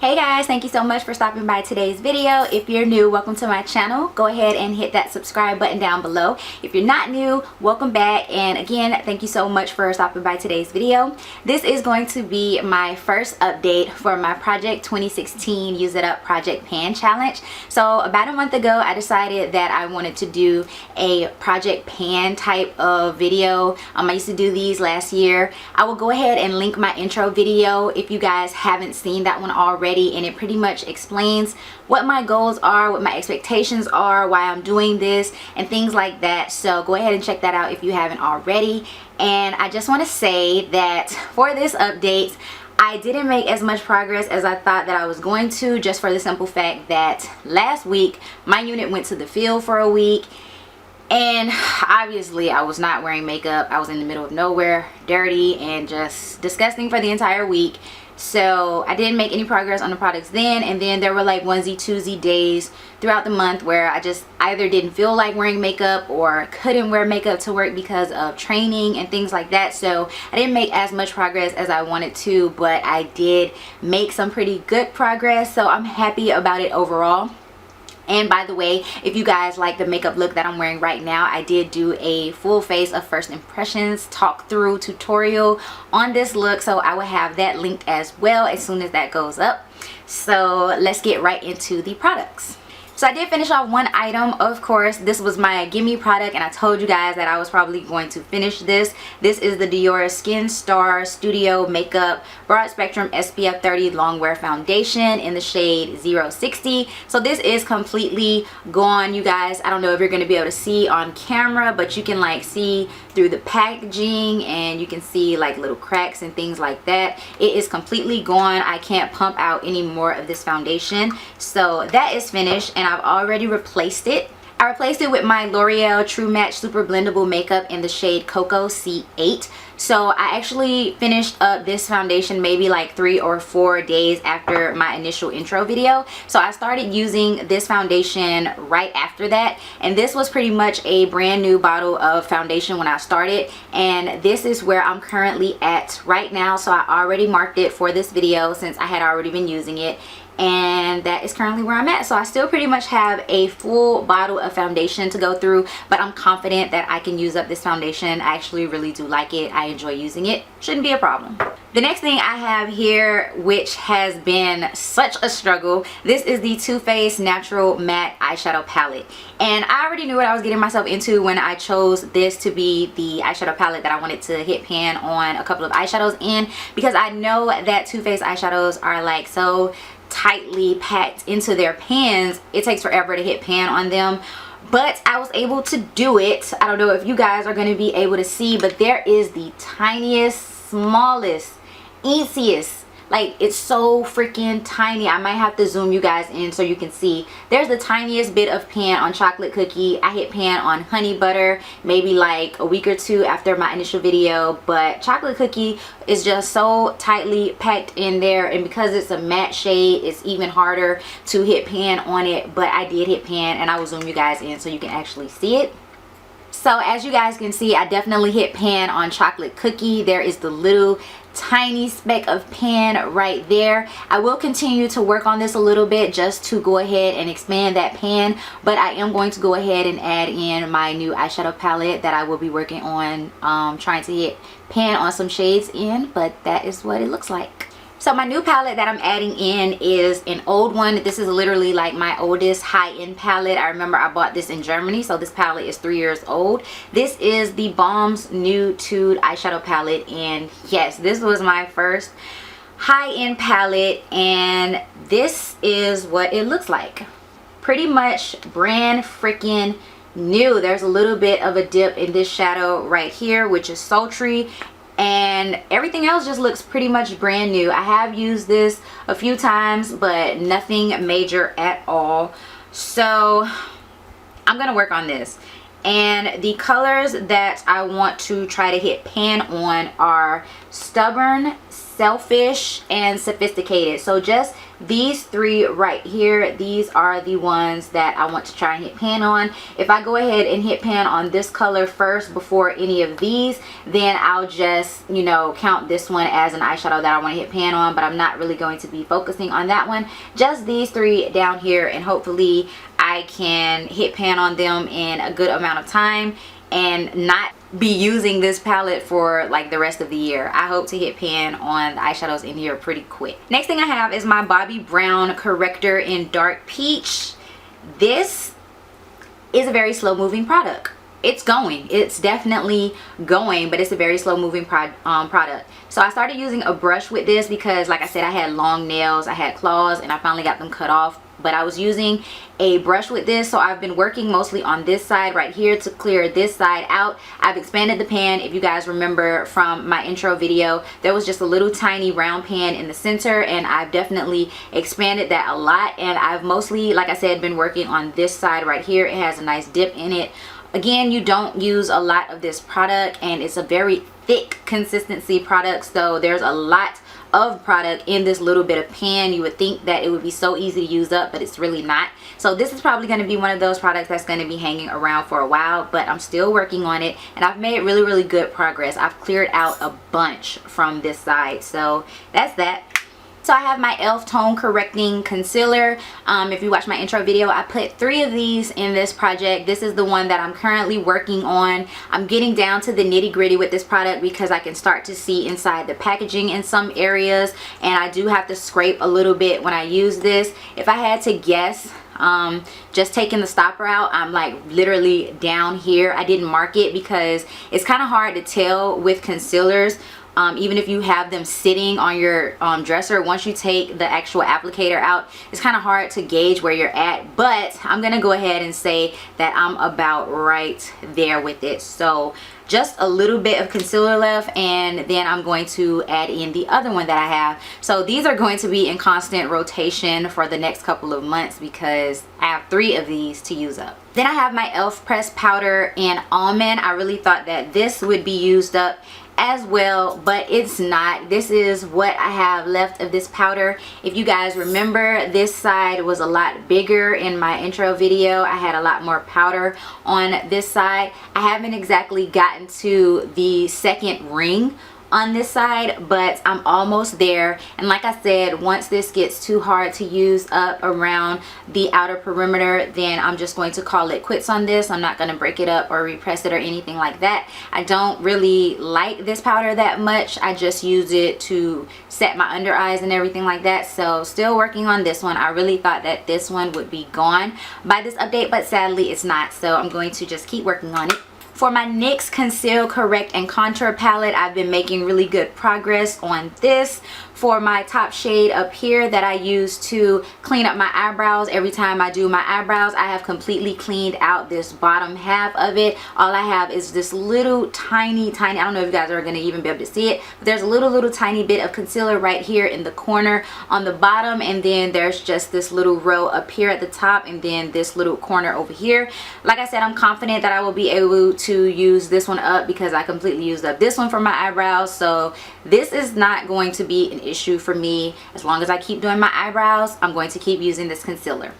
Hey guys, thank you so much for stopping by today's video. If you're new, welcome to my channel. Go ahead and hit that subscribe button down below. If you're not new, welcome back. And again, thank you so much for stopping by today's video. This is going to be my first update for my Project 2016 Use It Up Project Pan Challenge. So about a month ago, I decided that I wanted to do a project pan type of video. I used to do these last year. I will go ahead and link my intro video if you guys haven't seen that one already. And it pretty much explains what my goals are, what my expectations are, why I'm doing this, and things like that. So go ahead and check that out if you haven't already. And I just want to say that for this update, I didn't make as much progress as I thought that I was going to, just for the simple fact that last week my unit went to the field for a week. And obviously I was not wearing makeup. I was in the middle of nowhere, dirty and just disgusting for the entire week. So I didn't make any progress on the products then, and then there were like onesie twosie days throughout the month where I just either didn't feel like wearing makeup or couldn't wear makeup to work because of training and things like that. So I didn't make as much progress as I wanted to, but I did make some pretty good progress, so I'm happy about it overall. And by the way, if you guys like the makeup look that I'm wearing right now, I did do a full face of first impressions talk through tutorial on this look, so I will have that linked as well as soon as that goes up. So let's get right into the products. So I did finish off one item. Of course, this was my gimme product, and I told you guys that I was probably going to finish this. This is the Dior Skin Star Studio Makeup Broad Spectrum SPF 30 Longwear Foundation in the shade 060. So this is completely gone, you guys. I don't know if you're going to be able to see on camera, but you can like see through the packaging and you can see like little cracks and things like that. It is completely gone. I can't pump out any more of this foundation. So that is finished, and I've already replaced it. I replaced it with my L'Oreal True Match Super Blendable Makeup in the shade Cocoa C8. So I actually finished up this foundation maybe like 3 or 4 days after my initial intro video. So I started using this foundation right after that, and this was pretty much a brand new bottle of foundation when I started, and this is where I'm currently at right now. So I already marked it for this video since I had already been using it, and that is currently where I'm at. So I still pretty much have a full bottle of foundation to go through, but I'm confident that I can use up this foundation. I actually really do like it. I enjoy using it. Shouldn't be a problem. The next thing I have here, which has been such a struggle, this is the Too Faced Natural Matte Eyeshadow Palette. And I already knew what I was getting myself into when I chose this to be the eyeshadow palette that I wanted to hit pan on a couple of eyeshadows in, because I know that Too Faced eyeshadows are like so tightly packed into their pans. It takes forever to hit pan on them, but I was able to do it. I don't know if you guys are going to be able to see, but there is the tiniest, smallest, easiest, like it's so freaking tiny. I might have to zoom you guys in so you can see. There's the tiniest bit of pan on chocolate cookie. I hit pan on honey butter maybe like a week or two after my initial video, but chocolate cookie is just so tightly packed in there, and because it's a matte shade, it's even harder to hit pan on it. But I did hit pan, and I will zoom you guys in so you can actually see it. So as you guys can see, I definitely hit pan on chocolate cookie. There is the little tiny speck of pan right there. I will continue to work on this a little bit just to go ahead and expand that pan, but I am going to go ahead and add in my new eyeshadow palette that I will be working on, trying to hit pan on some shades in, but that is what it looks like. So my new palette that I'm adding in is an old one. This is literally like my oldest high-end palette. I remember I bought this in Germany, so this palette is 3 years old. This is the Balm Nude Tude eyeshadow palette, and yes, this was my first high-end palette, and this is what it looks like. Pretty much brand freaking new. There's a little bit of a dip in this shadow right here, which is sultry, and everything else just looks pretty much brand new. I have used this a few times, but nothing major at all. So I'm gonna work on this, and the colors that I want to try to hit pan on are Stubborn, Selfish, and Sophisticated. So just these three right here, these are the ones that I want to try and hit pan on. If I go ahead and hit pan on this color first before any of these, then I'll just, you know, count this one as an eyeshadow that I want to hit pan on, but I'm not really going to be focusing on that one. Just these three down here, and hopefully I can hit pan on them in a good amount of time and not be using this palette for like the rest of the year. I hope to hit pan on the eyeshadows in here pretty quick. Next thing I have is my Bobbi Brown Corrector in Dark Peach. This is a very slow moving product. It's going, it's definitely going, but it's a very slow moving product. So I started using a brush with this because, like I said, I had long nails, I had claws, and I finally got them cut off. But I was using a brush with this, so I've been working mostly on this side right here to clear this side out. I've expanded the pan. If you guys remember from my intro video, there was just a little tiny round pan in the center, and I've definitely expanded that a lot. And I've mostly, like I said, been working on this side right here. It has a nice dip in it. Again, you don't use a lot of this product, and it's a very thick consistency product, so there's a lot of product in this little bit of pan. You would think that it would be so easy to use up, but it's really not. So this is probably going to be one of those products that's going to be hanging around for a while, but I'm still working on it, and I've made really good progress. I've cleared out a bunch from this side, so that's that. So I have my e.l.f. Tone Correcting Concealer. If you watch my intro video, I put 3 of these in this project. This is the one that I'm currently working on. I'm getting down to the nitty-gritty with this product because I can start to see inside the packaging in some areas, and I do have to scrape a little bit when I use this. If I had to guess, just taking the stopper out, I'm like literally down here. I didn't mark it because it's kind of hard to tell with concealers. Even if you have them sitting on your dresser, once you take the actual applicator out, it's kind of hard to gauge where you're at, but I'm gonna go ahead and say that I'm about right there with it. So just a little bit of concealer left, and then I'm going to add in the other one that I have. So these are going to be in constant rotation for the next couple of months because I have 3 of these to use up. Then I have my e.l.f. pressed powder in Almond. I really thought that this would be used up as well, but it's not. This is what I have left of this powder. If you guys remember, this side was a lot bigger in my intro video. I had a lot more powder on this side. I haven't exactly gotten to the second ring on this side, but I'm almost there. And like I said, once this gets too hard to use up around the outer perimeter, then I'm just going to call it quits on this. I'm not going to break it up or repress it or anything like that. I don't really like this powder that much. I just use it to set my under eyes and everything like that. So still working on this one. I really thought that this one would be gone by this update, but sadly it's not. So I'm going to just keep working on it. For my NYX Conceal, Correct, and Contour palette, I've been making really good progress on this. For my top shade up here that I use to clean up my eyebrows, every time I do my eyebrows, I have completely cleaned out this bottom half of it. All I have is this little tiny, I don't know if you guys are going to even be able to see it, but there's a little tiny bit of concealer right here in the corner on the bottom, and then there's just this little row up here at the top, and then this little corner over here. Like I said, I'm confident that I will be able to use this one up because I completely used up this one for my eyebrows. So this is not going to be an issue for me. As long as I keep doing my eyebrows, I'm going to keep using this concealer.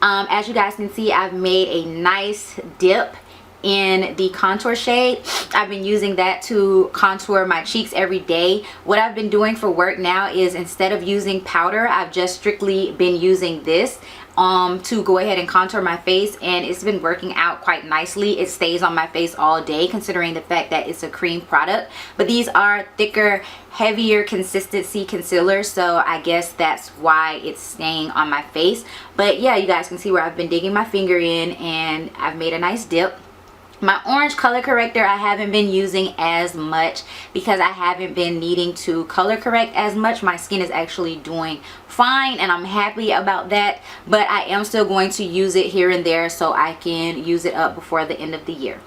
As you guys can see, I've made a nice dip in the contour shade. I've been using that to contour my cheeks every day. What I've been doing for work now is, instead of using powder, I've just strictly been using this to go ahead and contour my face, and it's been working out quite nicely. It stays on my face all day, considering the fact that it's a cream product. But these are thicker, heavier consistency concealers, so I guess that's why it's staying on my face. But yeah, you guys can see where I've been digging my finger in, and I've made a nice dip. My orange color corrector I haven't been using as much because I haven't been needing to color correct as much. My skin is actually doing fine, and I'm happy about that, but I am still going to use it here and there so I can use it up before the end of the year.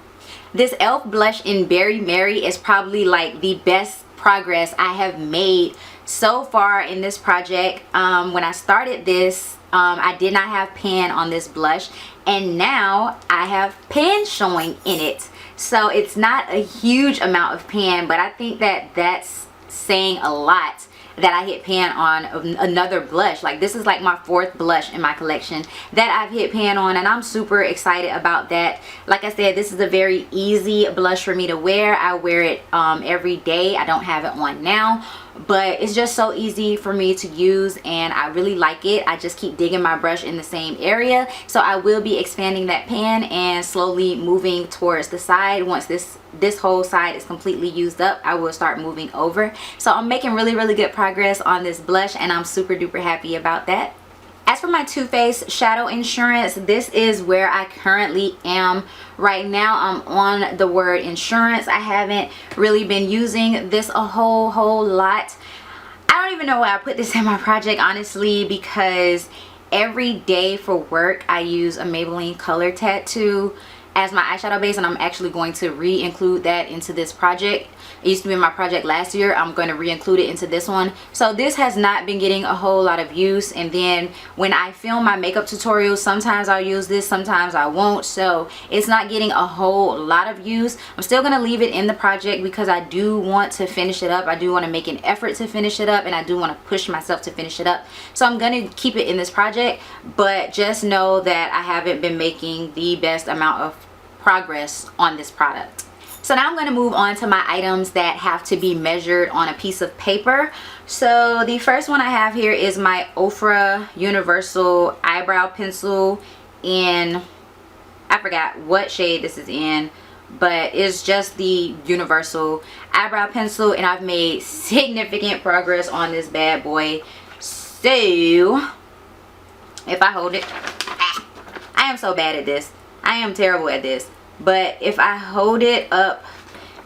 This e.l.f. blush in Berry Mary is probably like the best progress I have made so far in this project. When I started this, I did not have pan on this blush, and now I have pan showing in it. So it's not a huge amount of pan, but I think that that's saying a lot that I hit pan on another blush. Like, this is like my 4th blush in my collection that I've hit pan on, and I'm super excited about that. Like I said, this is a very easy blush for me to wear. I wear it every day. I don't have it on now, but it's just so easy for me to use, and I really like it. I just keep digging my brush in the same area, so I will be expanding that pan and slowly moving towards the side. Once this whole side is completely used up, I will start moving over. So I'm making really good progress on this blush, and I'm super duper happy about that. As for my Too Faced shadow insurance, this is where I currently am right now. I'm on the word insurance. I haven't really been using this a whole lot. I don't even know why I put this in my project, honestly, because every day for work I use a Maybelline color tattoo as my eyeshadow base, and I'm actually going to re-include that into this project. It used to be in my project last year. I'm going to re-include it into this one. So this has not been getting a whole lot of use, and then when I film my makeup tutorials, sometimes I'll use this, sometimes I won't. So it's not getting a whole lot of use. I'm still going to leave it in the project because I do want to finish it up. I do want to make an effort to finish it up, and I do want to push myself to finish it up. So I'm going to keep it in this project, but just know that I haven't been making the best amount of progress on this product. So now I'm going to move on to my items that have to be measured on a piece of paper. So the first one I have here is my Ofra Universal Eyebrow Pencil in, I forgot what shade this is in, but it's just the Universal Eyebrow Pencil, and I've made significant progress on this bad boy. So if I hold it, I am so bad at this. I am terrible at this, but if I hold it up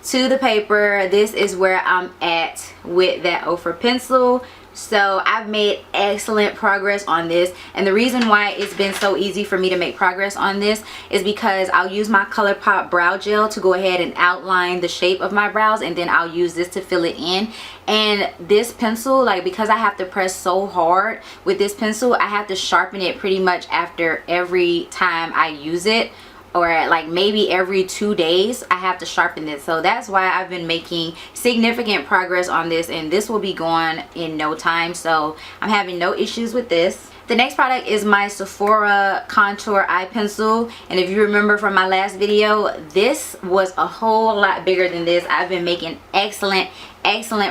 to the paper, this is where I'm at with that Ofra pencil. So I've made excellent progress on this, and the reason why it's been so easy for me to make progress on this is because I'll use my ColourPop brow gel to go ahead and outline the shape of my brows, and then I'll use this to fill it in. And this pencil, like, because I have to press so hard with this pencil, I have to sharpen it pretty much after every time I use it, or like maybe every 2 days I have to sharpen this. So that's why I've been making significant progress on this, and this will be gone in no time. So I'm having no issues with this. The next product is my Sephora Contour Eye Pencil, and if you remember from my last video, this was a whole lot bigger than this. I've been making excellent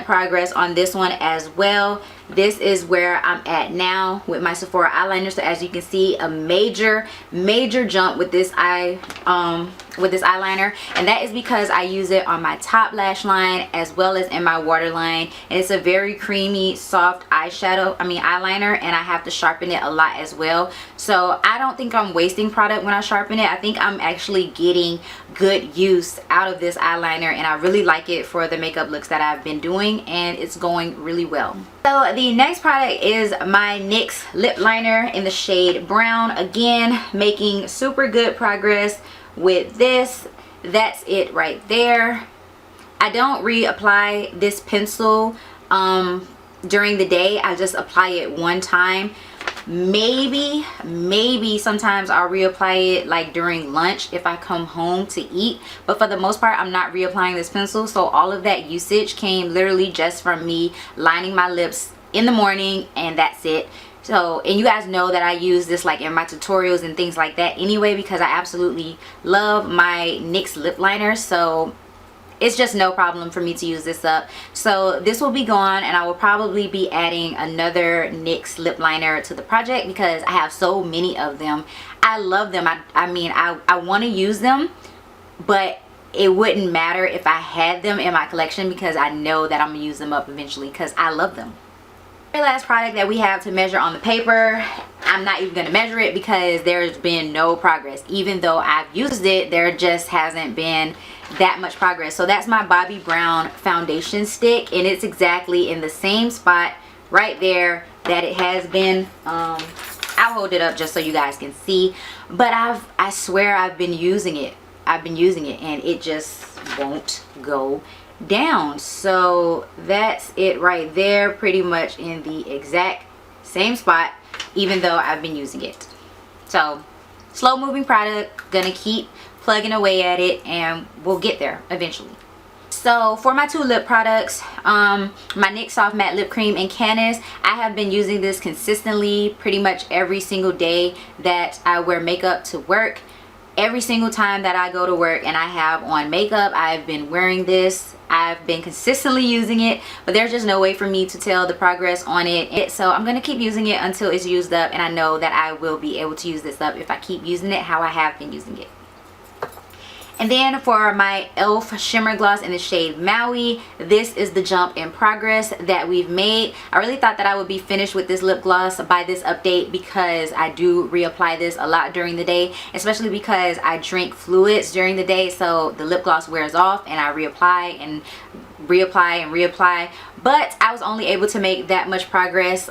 progress on this one as well. This is where I'm at now with my Sephora eyeliner. So as you can see, a major jump with this eyeliner, and that is because I use it on my top lash line as well as in my waterline, and it's a very creamy soft eyeliner, and I have to sharpen it a lot as well. So I don't think I'm wasting product when I sharpen it. I think I'm actually getting good use out of this eyeliner, and I really like it for the makeup looks that I've been doing, and it's going really well. So the next product is my NYX lip liner in the shade brown. Again, making super good progress with this. That's it right there. I don't reapply this pencil during the day. I just apply it one time. Maybe sometimes I'll reapply it like during lunch if I come home to eat, but for the most part I'm not reapplying this pencil. So all of that usage came literally just from me lining my lips in the morning, and that's it. So, and you guys know that I use this like in my tutorials and things like that anyway, because I absolutely love my NYX lip liner. So it's just no problem for me to use this up. So this will be gone, and I will probably be adding another NYX lip liner to the project because I have so many of them. I love them. I mean, I want to use them, but it wouldn't matter if I had them in my collection because I know that I'm gonna use them up eventually because I love them. The last product that we have to measure on the paper, I'm not even going to measure it because there's been no progress. Even though I've used it, there just hasn't been that much progress. So that's my Bobbi Brown foundation stick, and it's exactly in the same spot right there that it has been. I'll hold it up just so you guys can see, but I swear I've been using it and it just won't go down. So that's it right there, pretty much in the exact same spot, even though I've been using it. So slow moving product, gonna keep plugging away at it, and we'll get there eventually. So for my two lip products, my NYX Soft Matte Lip Cream in Canis, I have been using this consistently pretty much every single day that I wear makeup to work. Every single time that I go to work and I have on makeup, I've been wearing this. I've been consistently using it, but there's just no way for me to tell the progress on it. So I'm going to keep using it until it's used up, and I know that I will be able to use this up if I keep using it how I have been using it. And then for my e.l.f. Shimmer Gloss in the shade Maui, this is the jump in progress that we've made. I really thought that I would be finished with this lip gloss by this update because I do reapply this a lot during the day, especially because I drink fluids during the day, so the lip gloss wears off and I reapply and reapply and reapply. But I was only able to make that much progress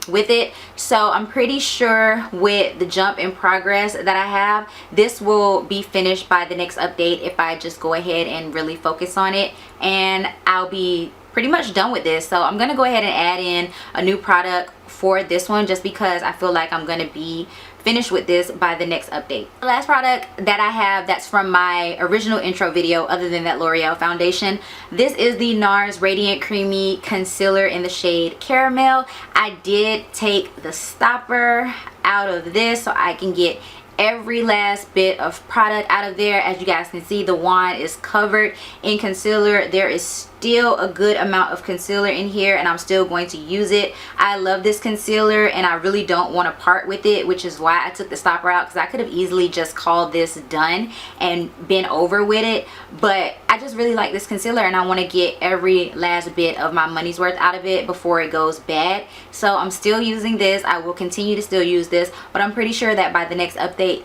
with it, so I'm pretty sure with the jump in progress that I have, this will be finished by the next update if I just go ahead and really focus on it, and I'll be pretty much done with this. So I'm gonna go ahead and add in a new product for this one just because I feel like I'm gonna be finished with this by the next update. The last product that I have that's from my original intro video other than that L'Oreal foundation, this is the Nars Radiant Creamy Concealer in the shade Caramel. I did take the stopper out of this so I can get every last bit of product out of there. As you guys can see, the wand is covered in concealer. There is still a good amount of concealer in here and I'm still going to use it. I love this concealer and I really don't want to part with it, which is why I took the stopper out, because I could have easily just called this done and been over with it, but I just really like this concealer and I want to get every last bit of my money's worth out of it before it goes bad. So I'm still using this. I will continue to still use this, but I'm pretty sure that by the next update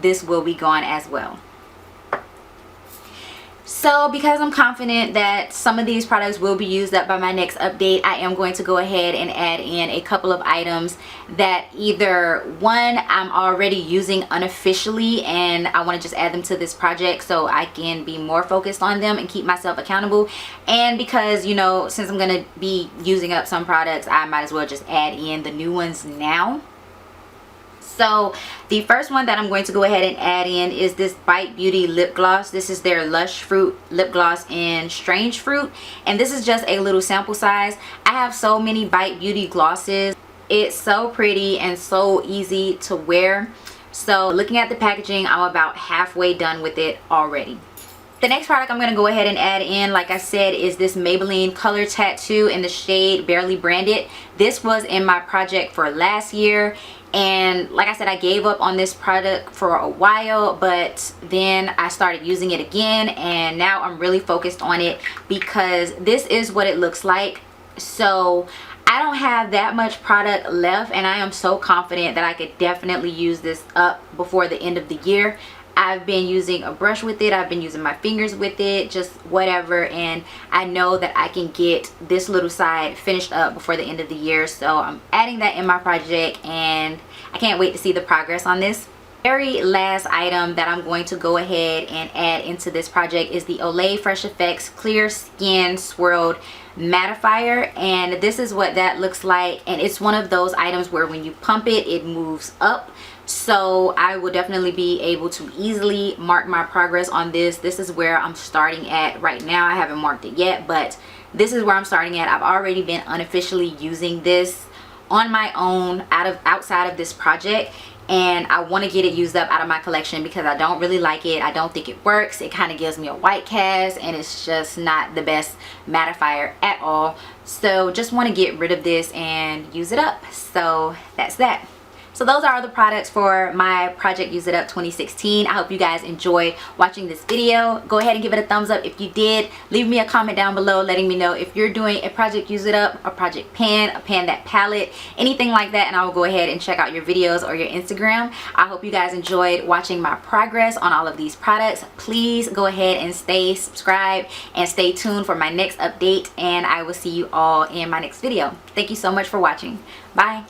this will be gone as well. So because I'm confident that some of these products will be used up by my next update, I am going to go ahead and add in a couple of items that either one I'm already using unofficially and I want to just add them to this project so I can be more focused on them and keep myself accountable, and because, you know, since I'm going to be using up some products, I might as well just add in the new ones now. So the first one that I'm going to go ahead and add in is this Bite Beauty lip gloss. This is their Lush Fruit lip gloss in Strange Fruit, and this is just a little sample size. I have so many Bite Beauty glosses. It's so pretty and so easy to wear. So looking at the packaging, I'm about halfway done with it already. The next product I'm going to go ahead and add in, like I said, is this Maybelline Color Tattoo in the shade Barely Branded. This was in my project for last year, and like I said, I gave up on this product for a while, but then I started using it again and now I'm really focused on it because this is what it looks like. So I don't have that much product left and I am so confident that I could definitely use this up before the end of the year. I've been using a brush with it, I've been using my fingers with it, just whatever, and I know that I can get this little side finished up before the end of the year. So I'm adding that in my project and I can't wait to see the progress on this. Very last item that I'm going to go ahead and add into this project is the Olay Fresh Effects Clear Skin Swirled Mattifier, and this is what that looks like, and it's one of those items where when you pump it, it moves up. So I will definitely be able to easily mark my progress on this. This is where I'm starting at right now. I haven't marked it yet, but this is where I'm starting at. I've already been unofficially using this on my own outside of this project, and I want to get it used up out of my collection because I don't really like it. I don't think it works. It kind of gives me a white cast and it's just not the best mattifier at all. So just want to get rid of this and use it up. So that's that. So those are the products for my project Use It Up 2016. I hope you guys enjoyed watching this video. Go ahead and give it a thumbs up if you did. Leave me a comment down below letting me know if you're doing a project Use It Up, a project pan, a pan that palette, anything like that, and I will go ahead and check out your videos or your Instagram. I hope you guys enjoyed watching my progress on all of these products. Please go ahead and stay subscribed and stay tuned for my next update, and I will see you all in my next video. Thank you so much for watching. Bye.